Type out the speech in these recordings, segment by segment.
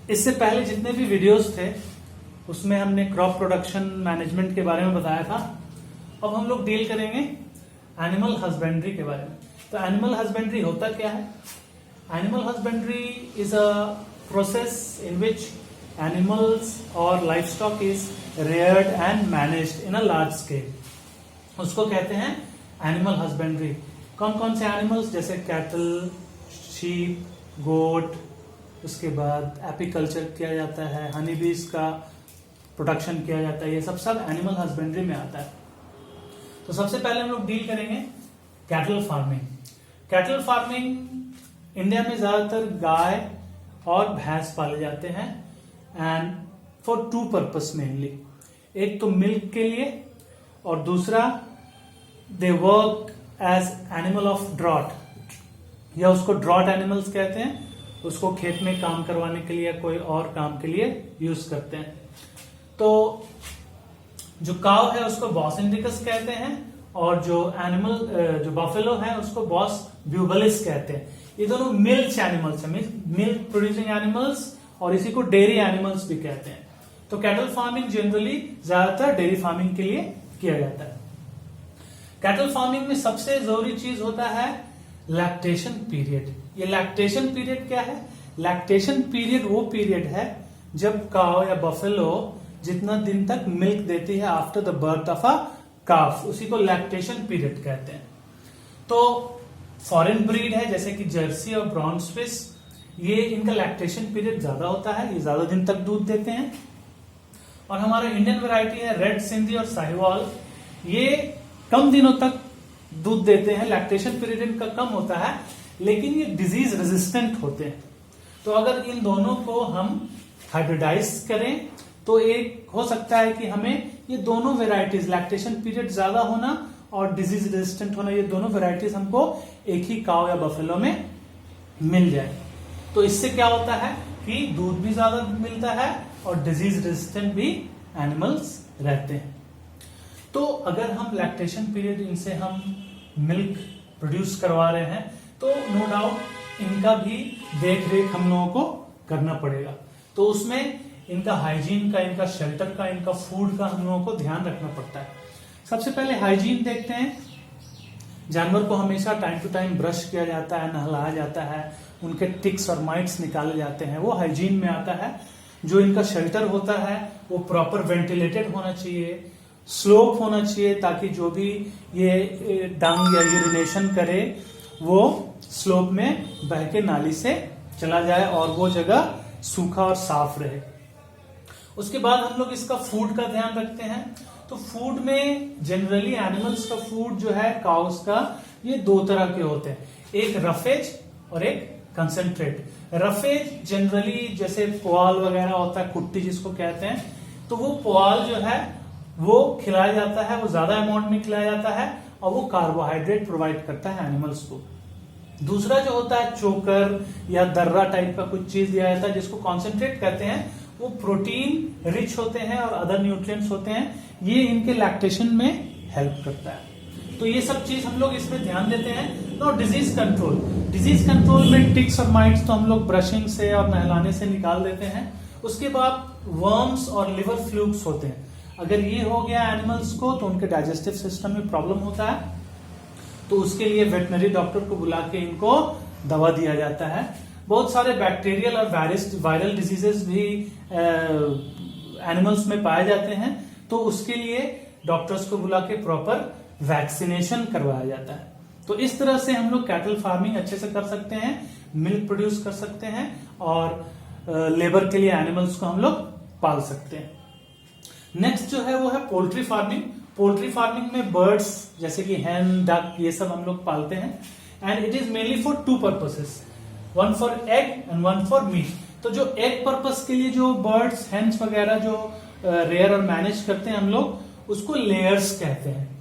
इससे पहले जितने भी वीडियोस थे उसमें हमने क्रॉप प्रोडक्शन मैनेजमेंट के बारे में बताया था। अब हम लोग डील करेंगे एनिमल हस्बेंड्री के बारे में। तो एनिमल हस्बेंड्री होता क्या है? Animal husbandry is a process in which animals और livestock is reared and managed in a large scale. उसको कहते हैं एनिमल हस्बेंड्री। कौन कौन से एनिमल्स? जैसे कैटल, शीप, गोट, उसके बाद एपीकल्चर किया जाता है, हनी बीज का प्रोडक्शन किया जाता है, ये सब एनिमल हस्बेंड्री में आता है। तो सबसे पहले हम लोग डील करेंगे cattle farming. Cattle farming India में ज्यादातर गाय और भैंस पाले जाते हैं and for two purpose mainly. एक तो मिल्क के लिए और दूसरा they work as animal of draught, या उसको ड्रॉट एनिमल्स कहते हैं। उसको खेत में काम करवाने के लिए, कोई और काम के लिए यूज करते हैं। तो जो काव है उसको बॉस इंडिकस कहते हैं और जो एनिमल जो बफेलो है उसको बॉस ब्यूबलिस कहते हैं। ये दोनों मिल्क एनिमल्स हैं, मिल्क प्रोड्यूसिंग एनिमल्स, और इसी को डेयरी एनिमल्स भी कहते हैं। तो कैटल फार्मिंग जनरली ज्यादातर डेयरी फार्मिंग के लिए किया जाता है। कैटल फार्मिंग में सबसे जरूरी चीज होता है लैक्टेशन पीरियड। ये लैक्टेशन पीरियड क्या है? लैक्टेशन पीरियड वो पीरियड है जब काव या बफेलो जितना दिन तक मिल्क देती है after the birth of a calf, उसी को लैक्टेशन पीरियड कहते हैं। तो फॉरेन ब्रीड है जैसे कि जर्सी और ब्राउन स्विस, ये इनका लैक्टेशन पीरियड ज्यादा होता है, ये ज्यादा दिन तक दूध देते हैं। और हमारा इंडियन वैरायटी है रेड सिंधी और साहिवाल, ये कम दिनों तक दूध देते हैं, लैक्टेशन पीरियड इनका कम होता है, लेकिन ये डिजीज रेजिस्टेंट होते हैं। तो अगर इन दोनों को हम हाइब्रिडाइज करें तो एक हो सकता है कि हमें ये दोनों वेराइटीज, लैक्टेशन पीरियड ज्यादा होना और डिजीज रेजिस्टेंट होना, ये दोनों वेराइटीज हमको एक ही काव या बफेलो में मिल जाए। तो इससे क्या होता है कि दूध भी ज्यादा मिलता है और डिजीज रेजिस्टेंट भी एनिमल्स रहते हैं। तो अगर हम लैक्टेशन पीरियड इनसे हम मिल्क प्रोड्यूस करवा रहे हैं तो नो डाउट इनका भी देख रेख हम लोगों को करना पड़ेगा। तो उसमें इनका हाइजीन का, इनका शेल्टर का, इनका फूड का हम लोगों को ध्यान रखना पड़ता है। सबसे पहले हाइजीन देखते हैं। जानवर को हमेशा टाइम टू टाइम ब्रश किया जाता है, नहलाया जाता है, उनके टिक्स और माइट्स निकाले जाते हैं, वो हाइजीन में आता है। जो इनका शेल्टर होता है वो प्रॉपर वेंटिलेटेड होना चाहिए, स्लोप होना चाहिए, ताकि जो भी ये डंग या यूरिनेशन करे वो स्लोप में बह के नाली से चला जाए और वो जगह सूखा और साफ रहे। उसके बाद हम लोग इसका फूड का ध्यान रखते हैं। तो फूड में जनरली एनिमल्स का फूड जो है काउस का, ये दो तरह के होते हैं, एक रफेज और एक कंसेंट्रेट। रफेज जनरली जैसे पुआल वगैरह होता है, कुट्टी जिसको कहते हैं, तो वो पुआल जो है वो खिलाया जाता है, वो ज्यादा अमाउंट में खिलाया जाता है और वो कार्बोहाइड्रेट प्रोवाइड करता है एनिमल्स को। दूसरा जो होता है चोकर या दर्रा टाइप का कुछ चीज दिया जाता है जिसको कॉन्सेंट्रेट कहते हैं, वो प्रोटीन रिच होते हैं और अदर न्यूट्रिएंट्स होते हैं, ये इनके लैक्टेशन में हेल्प करता है। तो ये सब चीज हम लोग इसमें ध्यान देते हैं। तो डिजीज कंट्रोल, डिजीज कंट्रोल में टिक्स और माइट्स तो हम लोग ब्रशिंग से और नहलाने से निकाल देते हैं। उसके बाद वर्म्स और लिवर फ्लूक्स होते हैं, अगर ये हो गया एनिमल्स को तो उनके डाइजेस्टिव सिस्टम में प्रॉब्लम होता है, तो उसके लिए वेटनरी डॉक्टर को बुला के इनको दवा दिया जाता है। बहुत सारे बैक्टीरियल और वायरल डिजीजेस भी एनिमल्स में पाए जाते हैं, तो उसके लिए डॉक्टर्स को बुला के प्रॉपर वैक्सीनेशन करवाया जाता है। तो इस तरह से हम लोग कैटल फार्मिंग अच्छे से कर सकते हैं, मिल्क प्रोड्यूस कर सकते हैं और लेबर के लिए एनिमल्स को हम लोग पाल सकते हैं। नेक्स्ट जो है वो है पोल्ट्री फार्मिंग। पोल्ट्री फार्मिंग में बर्ड्स जैसे कि हैन, डक, ये सब हम लोग पालते हैं and it is mainly for to purposes, one for egg and one for meet. तो जो एग पर्पस के लिए जो बर्ड्स, हैंस वगैरह जो रेयर और मैनेज करते हैं हम लोग, उसको लेयर्स कहते हैं।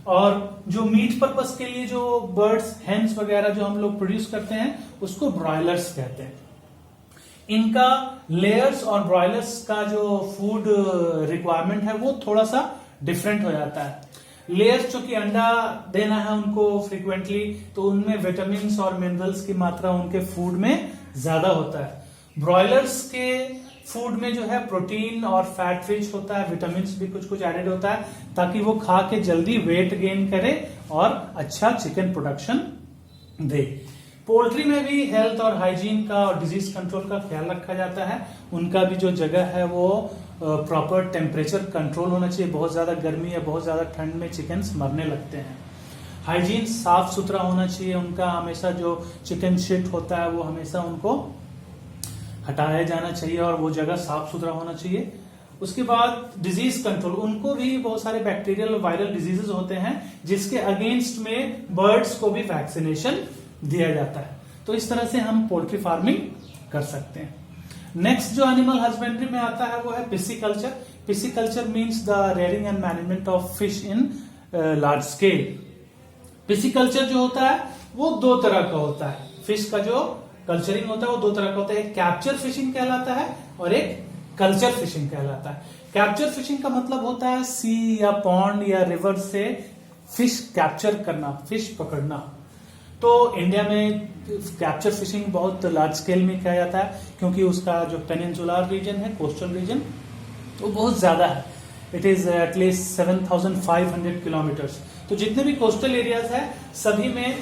और जो मीट पर्पस के लिए जो बर्ड्स, हैंस वगैरह जो हम लोग प्रोड्यूस करते हैं उसको ब्रॉयलर्स कहते हैं। इनका लेयर्स और ब्रॉयलर्स का जो फूड रिक्वायरमेंट है वो थोड़ा सा डिफरेंट हो जाता है। लेयर्स जो कि अंडा देना है उनको फ्रीक्वेंटली, तो उनमें विटामिन और मिनरल्स की मात्रा उनके फूड में ज्यादा होता है। ब्रॉयलर्स के फूड में जो है प्रोटीन और फैट रिच होता है, विटामिन भी कुछ कुछ एडेड होता है ताकि वो खा के जल्दी वेट गेन करे और अच्छा चिकन प्रोडक्शन दे। पोल्ट्री में भी हेल्थ और हाइजीन का और डिजीज कंट्रोल का ख्याल रखा जाता है। उनका भी जो जगह है वो प्रॉपर टेम्परेचर कंट्रोल होना चाहिए। बहुत ज्यादा गर्मी या बहुत ज्यादा ठंड में चिकन्स मरने लगते हैं। हाइजीन साफ सुथरा होना चाहिए उनका, हमेशा जो चिकन शिट होता है वो हमेशा उनको हटाया जाना चाहिए और वो जगह साफ सुथरा होना चाहिए। उसके बाद डिजीज कंट्रोल, उनको भी बहुत सारे बैक्टीरियल और वायरल डिजीजेस होते हैं जिसके अगेंस्ट में बर्ड्स को भी वैक्सीनेशन दिया जाता है। तो इस तरह से हम पोल्ट्री फार्मिंग कर सकते हैं। नेक्स्ट जो एनिमल हस्बेंड्री में आता है वो है pisciculture. Pisciculture means the rearing and management of fish in large scale. Pisciculture जो होता है वो दो तरह का होता है। फिश का जो कल्चरिंग होता है वो दो तरह का होता है, एक कैप्चर फिशिंग कहलाता है और एक कल्चर फिशिंग कहलाता है। कैप्चर फिशिंग का मतलब होता है सी या पॉन्ड या रिवर से फिश कैप्चर करना, फिश पकड़ना। तो इंडिया में कैप्चर फिशिंग बहुत लार्ज स्केल में किया जाता है क्योंकि उसका जो पेनिनसुलर रीजन है, कोस्टल रीजन, वो बहुत ज्यादा है। It is at least 7,500 kilometres. तो जितने भी कोस्टल एरियाज है सभी में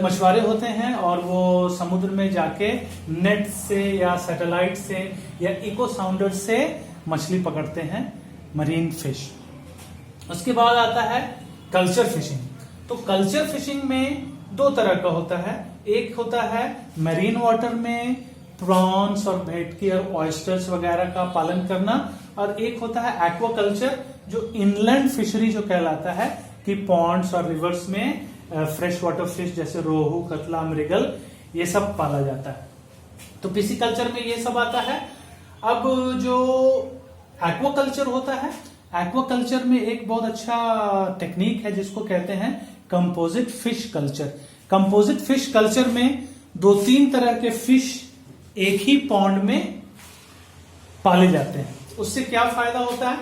मछुआरे होते हैं और वो समुद्र में जाके नेट से या सैटेलाइट से या इको साउंडर से मछली पकड़ते हैं, मरीन फिश। उसके बाद आता है कल्चर फिशिंग। तो कल्चर फिशिंग में दो तरह का होता है। एक होता है मरीन वाटर में प्रॉन्स और भेटकी और ऑयस्टर्स वगैरह का पालन करना, और एक होता है एक्वाकल्चर जो इनलैंड फिशरी जो कहलाता है कि पॉन्ड्स और रिवर्स में फ्रेश वाटर फिश जैसे रोहू, कतला, मृगल ये सब पाला जाता है। तो पिसिकल्चर में ये सब आता है। अब जो एक्वाकल्चर होता है, एक्वाकल्चर में एक बहुत अच्छा टेक्निक है जिसको कहते हैं composite fish culture. Composite fish culture में 2-3 तरह के फिश एक ही पॉन्ड में पाले जाते हैं। उससे क्या फायदा होता है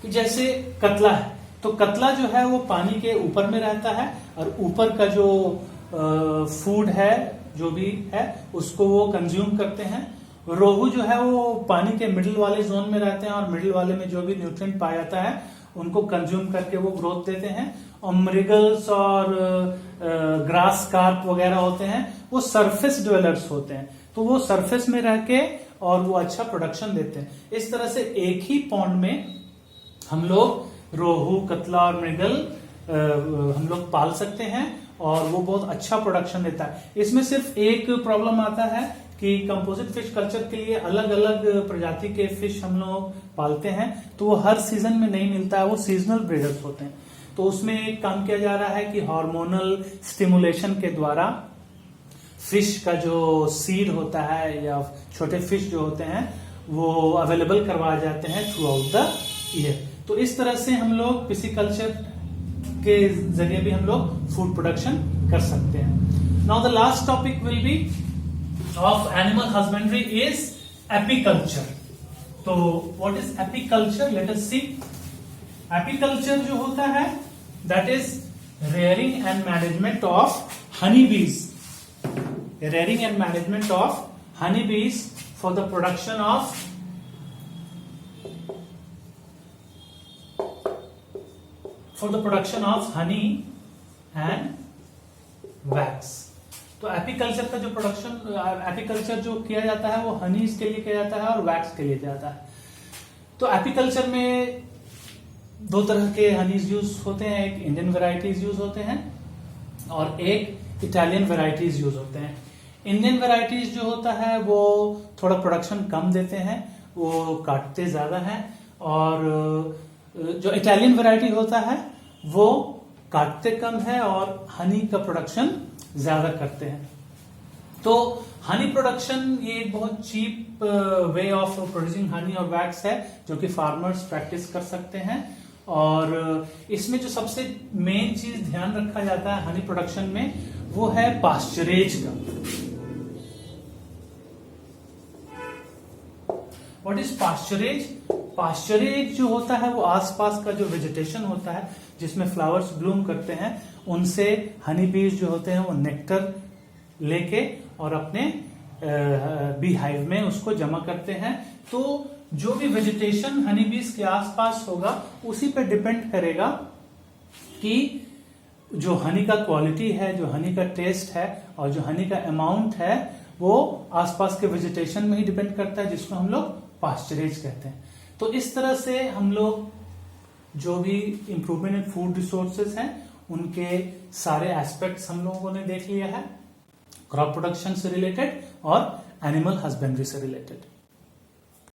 कि जैसे कतला है तो कतला जो है वो पानी के ऊपर में रहता है और ऊपर का जो फूड है जो भी है उसको वो कंज्यूम करते हैं। रोहू जो है वो पानी के मिडिल वाले जोन में रहते हैं और मिडिल वाले में जो भी न्यूट्रिएंट पाया जाता है उनको कंज्यूम करके वो ग्रोथ देते हैं। और मृगल्स और ग्रास कार्प वगैरह होते हैं वो सरफेस ड्वेलर्स होते हैं, तो वो सरफेस में रह के और वो अच्छा प्रोडक्शन देते हैं। इस तरह से एक ही पॉन्ड में हम लोग रोहू, कतला और मृगल हम लोग पाल सकते हैं और वो बहुत अच्छा प्रोडक्शन देता है। इसमें सिर्फ एक प्रॉब्लम आता है कि कंपोजिट फिश कल्चर के लिए अलग अलग प्रजाति के फिश हम लोग पालते हैं तो वो हर सीजन में नहीं मिलता है, वो सीजनल ब्रीडर्स होते हैं। तो उसमें एक काम किया जा रहा है कि हार्मोनल स्टिमुलेशन के द्वारा फिश का जो सीड होता है या छोटे फिश जो होते हैं वो अवेलेबल करवाए जाते हैं थ्रू आउट द ईयर। तो इस तरह से हम लोग पिसिकल्चर के जरिए भी हम लोग फूड प्रोडक्शन कर सकते हैं। Now the last topic will be of animal husbandry is apiculture. तो what is apiculture, let us see. Apiculture जो होता है that is rearing and management of honey bees, rearing and management of honey bees for the production of honey and wax। तो apiculture का जो production, apiculture जो किया जाता है वो हनीज के लिए किया जाता है और वैक्स के लिए किया जाता है। तो एपीकल्चर में 2 तरह के हनीज यूज होते हैं, एक इंडियन वेराइटीज यूज होते हैं और एक इटालियन वेराइटीज यूज होते हैं। इंडियन वेराइटीज जो होता है वो थोड़ा प्रोडक्शन कम देते हैं, वो काटते ज्यादा हैं, और जो इटालियन वैरायटी होता है वो काटते कम है और हनी का प्रोडक्शन ज्यादा करते हैं। तो हनी प्रोडक्शन ये एक बहुत cheap way of producing honey और वैक्स है जो कि फार्मर्स प्रैक्टिस कर सकते हैं। और इसमें जो सबसे मेन चीज ध्यान रखा जाता है हनी प्रोडक्शन में वो है पास्चरेज का। What is पास्चरेज? पास्चरेज जो होता है वो आसपास का जो वेजिटेशन होता है जिसमें फ्लावर्स ब्लूम करते हैं उनसे हनी बीज जो होते हैं वो नेक्टर लेके और अपने बी हाइव में उसको जमा करते हैं। तो जो भी वेजिटेशन हनी बीज के आसपास होगा उसी पे डिपेंड करेगा कि जो हनी का क्वालिटी है, जो हनी का टेस्ट है और जो हनी का अमाउंट है वो आसपास के वेजिटेशन में ही डिपेंड करता है, जिसको हम लोग पास्चरेज कहते हैं। तो इस तरह से हम लोग जो भी इंप्रूवमेंट इन फूड रिसोर्सेज हैं उनके सारे एस्पेक्ट्स हम लोगों ने देख लिया है, क्रॉप प्रोडक्शन से रिलेटेड और एनिमल हस्बेंड्री से रिलेटेड।